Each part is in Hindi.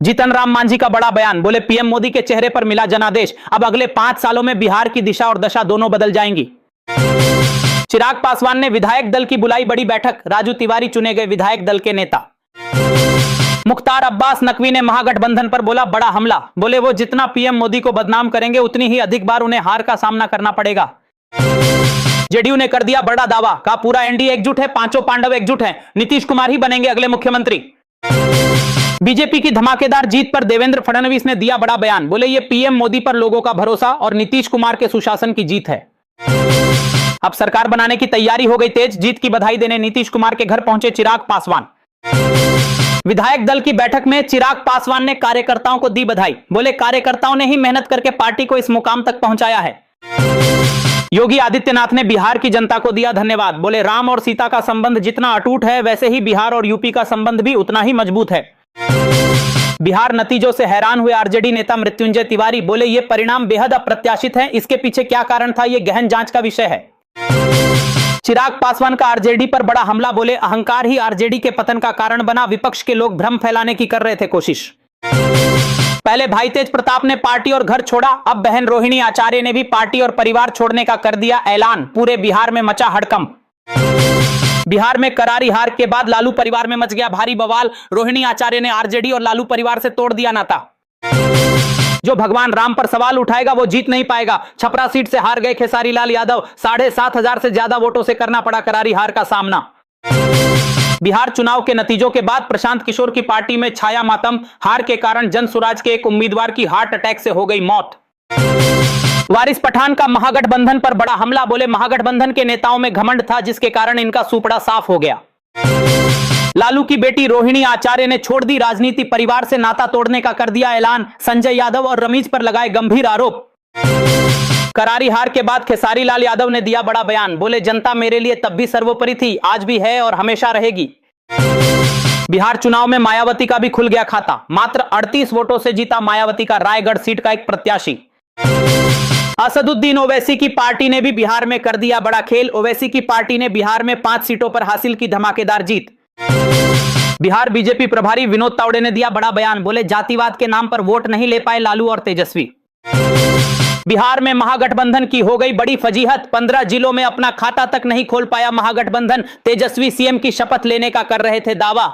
जीतन राम मांझी का बड़ा बयान, बोले पीएम मोदी के चेहरे पर मिला जनादेश, अब अगले 5 सालों में बिहार की दिशा और दशा दोनों बदल जाएंगी। चिराग पासवान ने विधायक दल की बुलाई बड़ी बैठक, राजू तिवारी चुने गए विधायक दल के नेता। मुख्तार अब्बास नकवी ने महागठबंधन पर बोला बड़ा हमला, बोले वो जितना पीएम मोदी को बदनाम करेंगे उतनी ही अधिक बार उन्हें हार का सामना करना पड़ेगा। जेडीयू ने कर दिया बड़ा दावा, कहा पूरा एनडीए एकजुट है, पांचों पांडव एकजुट हैं, नीतीश कुमार ही बनेंगे अगले मुख्यमंत्री। बीजेपी की धमाकेदार जीत पर देवेंद्र फडणवीस ने दिया बड़ा बयान, बोले ये पीएम मोदी पर लोगों का भरोसा और नीतीश कुमार के सुशासन की जीत है। अब सरकार बनाने की तैयारी हो गई तेज, जीत की बधाई देने नीतीश कुमार के घर पहुंचे चिराग पासवान। विधायक दल की बैठक में चिराग पासवान ने कार्यकर्ताओं को दी बधाई, बोले कार्यकर्ताओं ने ही मेहनत करके पार्टी को इस मुकाम तक पहुंचाया है। योगी आदित्यनाथ ने बिहार की जनता को दिया धन्यवाद, बोले राम और सीता का संबंध जितना अटूट है वैसे ही बिहार और यूपी का संबंध भी उतना ही मजबूत है। बिहार नतीजों से हैरान हुए आरजेडी नेता मृत्युंजय तिवारी, बोले ये परिणाम बेहद अप्रत्याशित है, इसके पीछे क्या कारण था ये गहन जांच का विषय है। चिराग पासवान का आरजेडी पर बड़ा हमला, बोले अहंकार ही आरजेडी के पतन का कारण बना, विपक्ष के लोग भ्रम फैलाने की कर रहे थे कोशिश। पहले भाई तेज प्रताप ने पार्टी और घर छोड़ा, अब बहन रोहिणी आचार्य ने भी पार्टी और परिवार छोड़ने का कर दिया ऐलान, पूरे बिहार में मचा हड़कंप। बिहार में करारी हार के बाद लालू परिवार में मच गया भारी बवाल, रोहिणी आचार्य ने आरजेडी और लालू परिवार से तोड़ दिया नाता। जो भगवान राम पर सवाल उठाएगा वो जीत नहीं पाएगा, छपरा सीट से हार गए खेसारी लाल यादव, 7,500 से ज्यादा वोटों से करना पड़ा करारी हार का सामना। बिहार चुनाव के नतीजों के बाद प्रशांत किशोर की पार्टी में छाया मातम, हार के कारण जन सुराज के एक उम्मीदवार की हार्ट अटैक से हो गई मौत। वारिस पठान का महागठबंधन पर बड़ा हमला, बोले महागठबंधन के नेताओं में घमंड था जिसके कारण इनका सुपड़ा साफ हो गया। लालू की बेटी रोहिणी आचार्य ने छोड़ दी राजनीति, परिवार से नाता तोड़ने का कर दिया ऐलान, संजय यादव और रमीज पर लगाए गंभीर आरोप। करारी हार के बाद खेसारी लाल यादव ने दिया बड़ा बयान, बोले जनता मेरे लिए तब भी सर्वोपरि थी, आज भी है और हमेशा रहेगी। बिहार चुनाव में मायावती का भी खुल गया खाता, मात्र 38 वोटों से जीता मायावती का रायगढ़ सीट का एक प्रत्याशी। असदुद्दीन ओवैसी की पार्टी ने भी बिहार में कर दिया बड़ा खेल, ओवैसी की पार्टी ने बिहार में 5 सीटों पर हासिल की धमाकेदार जीत। बिहार बीजेपी प्रभारी विनोद तावड़े ने दिया बड़ा बयान, बोले जातिवाद के नाम पर वोट नहीं ले पाए लालू और तेजस्वी। बिहार में महागठबंधन की हो गई बड़ी फजीहत, 15 जिलों में अपना खाता तक नहीं खोल पाया महागठबंधन, तेजस्वी सीएम की शपथ लेने का कर रहे थे दावा।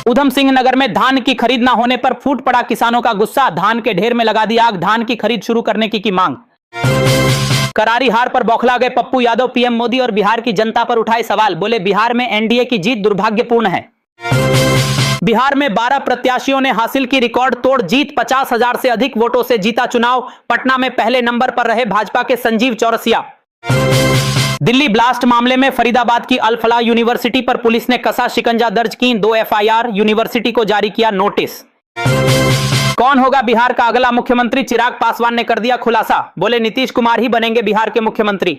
उधम सिंह नगर में धान की खरीद न होने पर फूट पड़ा किसानों का गुस्सा, धान के ढेर में लगा दी आग, धान की खरीद शुरू करने की मांग। करारी हार पर बौखला गए पप्पू यादव, पीएम मोदी और बिहार की जनता पर उठाए सवाल, बोले बिहार में एनडीए की जीत दुर्भाग्यपूर्ण है। बिहार में 12 प्रत्याशियों ने हासिल की रिकॉर्ड तोड़ जीत, 50,000 से अधिक वोटों से जीता चुनाव। पटना में पहले नंबर पर रहे भाजपा के संजीव चौरसिया। दिल्ली ब्लास्ट मामले में फरीदाबाद की अल फलाह यूनिवर्सिटी पर पुलिस ने कसा शिकंजा दर्ज की, 2 एफआईआर, यूनिवर्सिटी को जारी किया नोटिस। कौन होगा बिहार का अगला मुख्यमंत्री, चिराग पासवान ने कर दिया खुलासा, बोले नीतीश कुमार ही बनेंगे बिहार के मुख्यमंत्री।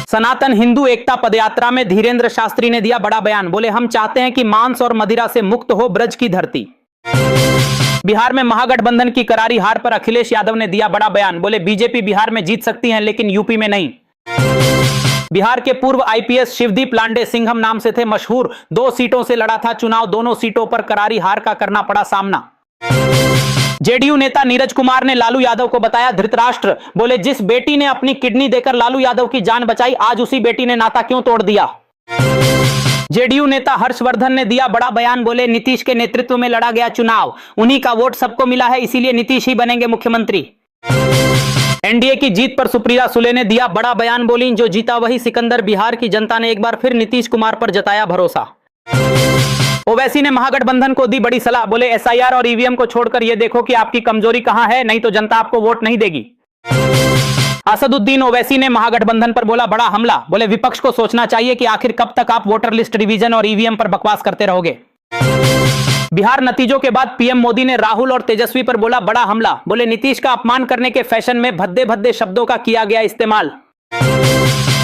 सनातन हिंदू एकता पदयात्रा में धीरेन्द्र शास्त्री ने दिया बड़ा बयान, बोले हम चाहते हैं कि मांस और मदिरा से मुक्त हो ब्रज की धरती। बिहार में महागठबंधन की करारी हार पर अखिलेश यादव ने दिया बड़ा बयान, बोले बीजेपी बिहार में जीत सकती है लेकिन यूपी में नहीं। बिहार के पूर्व आईपीएस शिवदीप लांडे सिंघम नाम से थे मशहूर, 2 सीटों से लड़ा था चुनाव, दोनों सीटों पर करारी हार का करना पड़ा सामना। जेडीयू नेता नीरज कुमार ने लालू यादव को बताया धृतराष्ट्र, बोले जिस बेटी ने अपनी किडनी देकर लालू यादव की जान बचाई, आज उसी बेटी ने नाता क्यों तोड़ दिया। जेडीयू नेता हर्षवर्धन ने दिया बड़ा बयान, बोले नीतीश के नेतृत्व में लड़ा गया चुनाव, उन्हीं का वोट सबको मिला है, इसीलिए नीतीश ही बनेंगे मुख्यमंत्री। एनडीए की जीत पर सुप्रिया सुले ने दिया बड़ा बयान, बोली जो जीता वही सिकंदर, बिहार की जनता ने एक बार फिर नीतीश कुमार पर जताया भरोसा। ओवैसी ने महागठबंधन को दी बड़ी सलाह, बोले एसआईआर और ईवीएम को छोड़कर यह देखो कि आपकी कमजोरी कहां है, नहीं तो जनता आपको वोट नहीं देगी। असदुद्दीन ओवैसी ने महागठबंधन पर बोला बड़ा हमला, बोले विपक्ष को सोचना चाहिए कि आखिर कब तक आप वोटर लिस्ट रिवीजन और ईवीएम पर बकवास करते रहोगे। बिहार नतीजों के बाद पीएम मोदी ने राहुल और तेजस्वी पर बोला बड़ा हमला, बोले नीतीश का अपमान करने के फैशन में भद्दे भद्दे शब्दों का किया गया इस्तेमाल।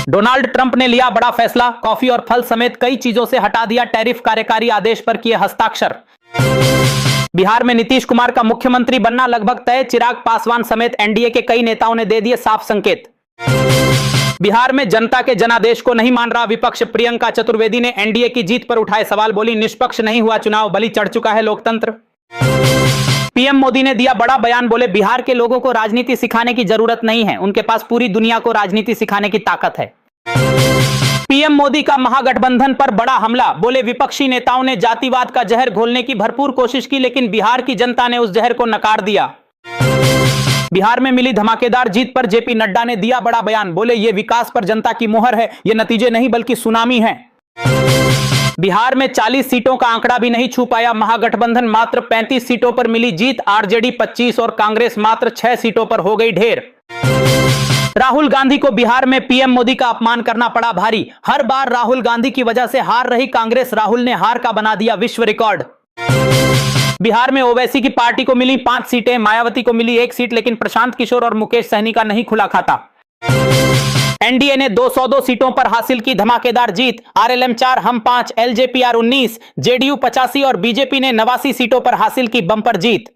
डोनाल्ड ट्रंप ने लिया बड़ा फैसला, कॉफी और फल समेत कई चीजों से हटा दिया टैरिफ, कार्यकारी आदेश पर किए हस्ताक्षर। बिहार में नीतीश कुमार का मुख्यमंत्री बनना लगभग तय, चिराग पासवान समेत एनडीए के कई नेताओं ने दे दिए साफ संकेत। बिहार में जनता के जनादेश को नहीं मान रहा विपक्ष। प्रियंका चतुर्वेदी ने एनडीए की जीत पर उठाए सवाल, बोली निष्पक्ष नहीं हुआ चुनाव, बलि चढ़ चुका है लोकतंत्र। पीएम मोदी ने दिया बड़ा बयान, बोले बिहार के लोगों को राजनीति सिखाने की जरूरत नहीं है, उनके पास पूरी दुनिया को राजनीति सिखाने की ताकत है। पीएम मोदी का महागठबंधन पर बड़ा हमला, बोले विपक्षी नेताओं ने जातिवाद का जहर घोलने की भरपूर कोशिश की, लेकिन बिहार की जनता ने उस जहर को नकार दिया। बिहार में मिली धमाकेदार जीत पर जेपी नड्डा ने दिया बड़ा बयान, बोले ये विकास पर जनता की मुहर है, ये नतीजे नहीं बल्कि सुनामी है। बिहार में 40 सीटों का आंकड़ा भी नहीं छू पाया महागठबंधन, मात्र 35 सीटों पर मिली जीत। आरजेडी 25 और कांग्रेस मात्र 6 सीटों पर हो गई ढेर। राहुल गांधी को बिहार में पीएम मोदी का अपमान करना पड़ा भारी। हर बार राहुल गांधी की वजह से हार रही कांग्रेस, राहुल ने हार का बना दिया विश्व रिकॉर्ड। बिहार में ओवैसी की पार्टी को मिली 5 सीटें, मायावती को मिली 1 सीट, लेकिन प्रशांत किशोर और मुकेश सहनी का नहीं खुला खाता। एनडीए ने 202 सीटों पर हासिल की धमाकेदार जीत। आरएलएम 4, हम 5, एलजेपीआर 19, जेडीयू 85 और बीजेपी ने 89 सीटों पर हासिल की बंपर जीत।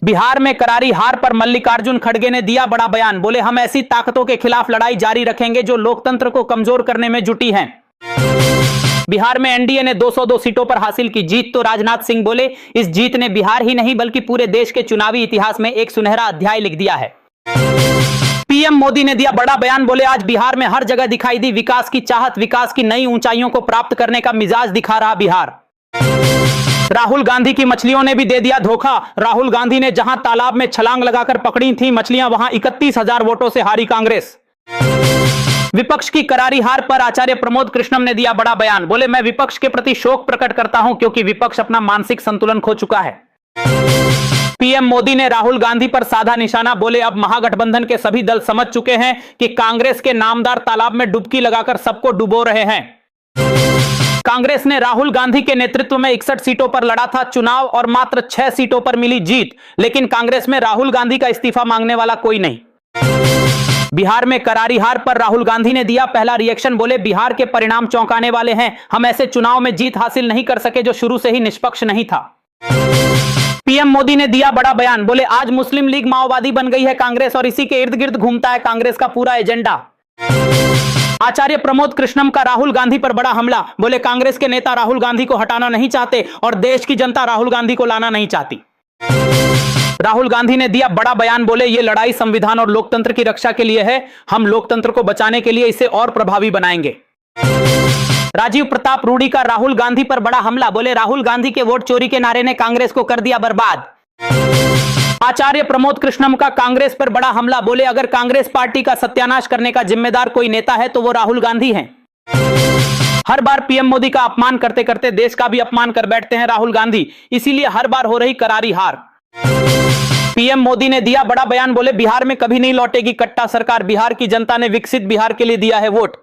बिहार में करारी हार पर मल्लिकार्जुन खड़गे ने दिया बड़ा बयान, बोले हम ऐसी ताकतों के खिलाफ लड़ाई जारी रखेंगे जो लोकतंत्र को कमजोर करने में जुटी हैं। बिहार में एनडीए ने 202 सीटों पर हासिल की जीत, तो राजनाथ सिंह बोले इस जीत ने बिहार ही नहीं बल्कि पूरे देश के चुनावी इतिहास में एक सुनहरा अध्याय लिख दिया है। पीएम मोदी ने दिया बड़ा बयान, बोले आज बिहार में हर जगह दिखाई दी विकास की चाहत, विकास की नई ऊंचाइयों को प्राप्त करने का मिजाज दिखा रहा बिहार। राहुल गांधी की मछलियों ने भी दे दिया धोखा। राहुल गांधी ने जहां तालाब में छलांग लगाकर पकड़ी थी मछलियां, वहां 31,000 वोटों से हारी कांग्रेस। विपक्ष की करारी हार पर आचार्य प्रमोद कृष्णम ने दिया बड़ा बयान, बोले मैं विपक्ष के प्रति शोक प्रकट करता हूं क्योंकि विपक्ष अपना मानसिक संतुलन खो चुका है। पीएम मोदी ने राहुल गांधी पर साधा निशाना, बोले अब महागठबंधन के सभी दल समझ चुके हैं कि कांग्रेस के नामदार तालाब में डुबकी लगाकर सबको डुबो रहे हैं। कांग्रेस ने राहुल गांधी के नेतृत्व में 61 सीटों पर लड़ा था चुनाव और मात्र 6 सीटों पर मिली जीत, लेकिन कांग्रेस में राहुल गांधी का इस्तीफा मांगने वाला कोई नहीं। बिहार में करारी हार पर राहुल गांधी ने दिया पहला रिएक्शन, बोले बिहार के परिणाम चौंकाने वाले हैं, हम ऐसे चुनाव में जीत हासिल नहीं कर सके जो शुरू से ही निष्पक्ष नहीं था। पीएम मोदी ने दिया बड़ा बयान, बोले आज मुस्लिम लीग माओवादी बन गई है कांग्रेस और इसी के इर्द गिर्द घूमता है कांग्रेस का पूरा एजेंडा। आचार्य प्रमोद कृष्णम का राहुल गांधी पर बड़ा हमला, बोले कांग्रेस के नेता राहुल गांधी को हटाना नहीं चाहते और देश की जनता राहुल गांधी को लाना नहीं चाहती। राहुल गांधी ने दिया बड़ा बयान, बोले ये लड़ाई संविधान और लोकतंत्र की रक्षा के लिए है, हम लोकतंत्र को बचाने के लिए इसे और प्रभावी बनाएंगे। राजीव प्रताप रूडी का राहुल गांधी पर बड़ा हमला, बोले राहुल गांधी के वोट चोरी के नारे ने कांग्रेस को कर दिया बर्बाद। आचार्य प्रमोद कृष्णम का कांग्रेस पर बड़ा हमला, बोले अगर कांग्रेस पार्टी का सत्यानाश करने का जिम्मेदार कोई नेता है तो वो राहुल गांधी हैं। हर बार पीएम मोदी का अपमान करते करते देश का भी अपमान कर बैठते हैं राहुल गांधी, इसीलिए हर बार हो रही करारी हार। पीएम मोदी ने दिया बड़ा बयान, बोले बिहार में कभी नहीं लौटेगी कट्टा सरकार, बिहार की जनता ने विकसित बिहार के लिए दिया है वोट।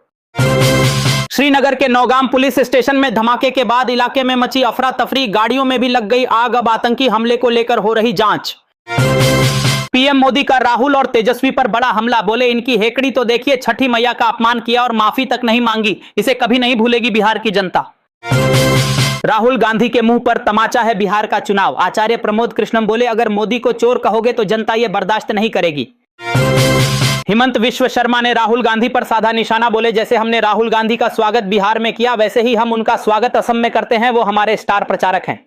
श्रीनगर के नौगाम पुलिस स्टेशन में धमाके के बाद इलाके में मची अफरा तफरी, गाड़ियों में भी लग गई आग, अब आतंकी हमले को लेकर हो रही जांच। पीएम मोदी का राहुल और तेजस्वी पर बड़ा हमला, बोले इनकी हेकड़ी तो देखिए, छठी मैया का अपमान किया और माफी तक नहीं मांगी, इसे कभी नहीं भूलेगी बिहार की जनता। राहुल गांधी के मुंह पर तमाचा है बिहार का चुनाव। आचार्य प्रमोद कृष्णम बोले अगर मोदी को चोर कहोगे तो जनता यह बर्दाश्त नहीं करेगी। हिमंत विश्व शर्मा ने राहुल गांधी पर साधा निशाना, बोले जैसे हमने राहुल गांधी का स्वागत बिहार में किया वैसे ही हम उनका स्वागत असम में करते हैं, वो हमारे स्टार प्रचारक हैं।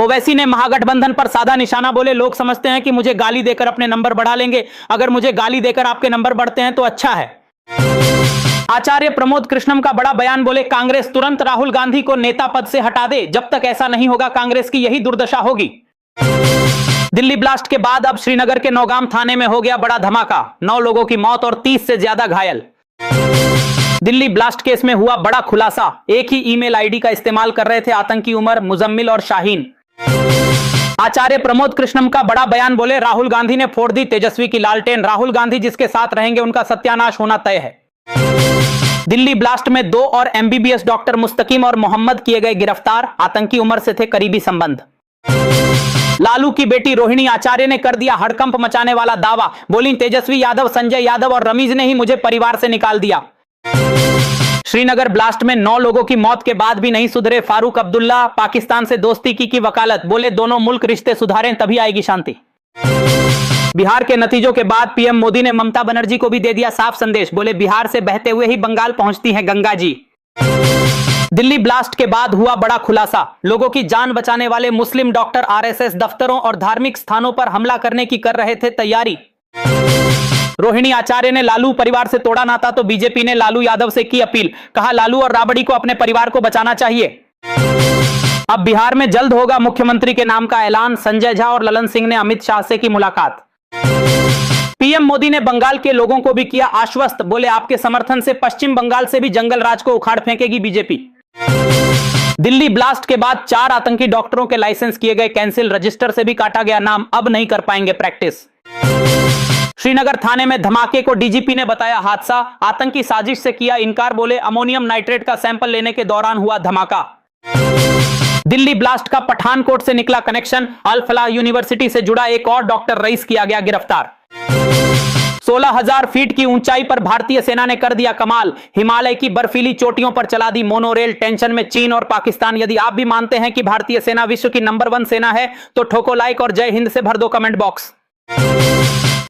ओवैसी ने महागठबंधन पर साधा निशाना, बोले लोग समझते हैं कि मुझे गाली देकर अपने नंबर बढ़ा लेंगे, अगर मुझे गाली देकर आपके नंबर बढ़ते हैं तो अच्छा है। आचार्य प्रमोद कृष्णम का बड़ा बयान, बोले कांग्रेस तुरंत राहुल गांधी को नेता पद से हटा दे, जब तक ऐसा नहीं होगा कांग्रेस की यही दुर्दशा होगी। दिल्ली ब्लास्ट के बाद अब श्रीनगर के नौगाम थाने में हो गया बड़ा धमाका, 9 लोगों की मौत और 30 से ज्यादा घायल। दिल्ली ब्लास्ट केस में हुआ बड़ा खुलासा, एक ही ईमेल आईडी का इस्तेमाल कर रहे थे आतंकी उमर, मुजम्मिल और शाहीन। आचार्य प्रमोद कृष्णम का बड़ा बयान, बोले राहुल गांधी ने फोड़ दी तेजस्वी की लालटेन, राहुल गांधी जिसके साथ रहेंगे उनका सत्यानाश होना तय है। दिल्ली ब्लास्ट में 2 और एमबीबीएस डॉक्टर मुस्तकीम और मोहम्मद किए गए गिरफ्तार, आतंकी उमर से थे करीबी संबंध। लालू की बेटी रोहिणी आचार्य ने कर दिया हड़कंप मचाने वाला दावा, बोली तेजस्वी यादव, संजय यादव और रमीज ने ही मुझे परिवार से निकाल दिया। श्रीनगर ब्लास्ट में 9 लोगों की मौत के बाद भी नहीं सुधरे फारूक अब्दुल्ला, पाकिस्तान से दोस्ती की वकालत, बोले दोनों मुल्क रिश्ते सुधारें तभी आएगी शांति। बिहार के नतीजों के बाद पीएम मोदी ने ममता बनर्जी को भी दे दिया साफ संदेश, बोले बिहार से बहते हुए ही बंगाल पहुंचती हैं गंगा जी। दिल्ली ब्लास्ट के बाद हुआ बड़ा खुलासा, लोगों की जान बचाने वाले मुस्लिम डॉक्टर आरएसएस दफ्तरों और धार्मिक स्थानों पर हमला करने की कर रहे थे तैयारी। रोहिणी आचार्य ने लालू परिवार से तोड़ा नाता तो बीजेपी ने लालू यादव से की अपील, कहा लालू और राबड़ी को अपने परिवार को बचाना चाहिए। अब बिहार में जल्द होगा मुख्यमंत्री के नाम का ऐलान, संजय झा और ललन सिंह ने अमित शाह से की मुलाकात। पीएम मोदी ने बंगाल के लोगों को भी किया आश्वस्त, बोले आपके समर्थन से पश्चिम बंगाल से भी जंगल राज को उखाड़ फेंकेगी बीजेपी। दिल्ली ब्लास्ट के बाद 4 आतंकी डॉक्टरों के लाइसेंस किए गए कैंसिल, रजिस्टर से भी काटा गया नाम, अब नहीं कर पाएंगे प्रैक्टिस। श्रीनगर थाने में धमाके को डीजीपी ने बताया हादसा, आतंकी साजिश से किया इनकार, बोले अमोनियम नाइट्रेट का सैंपल लेने के दौरान हुआ धमाका। दिल्ली ब्लास्ट का पठानकोट से निकला कनेक्शन, अल फलाह यूनिवर्सिटी से जुड़ा एक और डॉक्टर रईस किया गया गिरफ्तार। 16,000 फीट की ऊंचाई पर भारतीय सेना ने कर दिया कमाल, हिमालय की बर्फीली चोटियों पर चला दी मोनोरेल, टेंशन में चीन और पाकिस्तान। यदि आप भी मानते हैं कि भारतीय सेना विश्व की नंबर 1 सेना है तो ठोको लाइक और जय हिंद से भर दो कमेंट बॉक्स।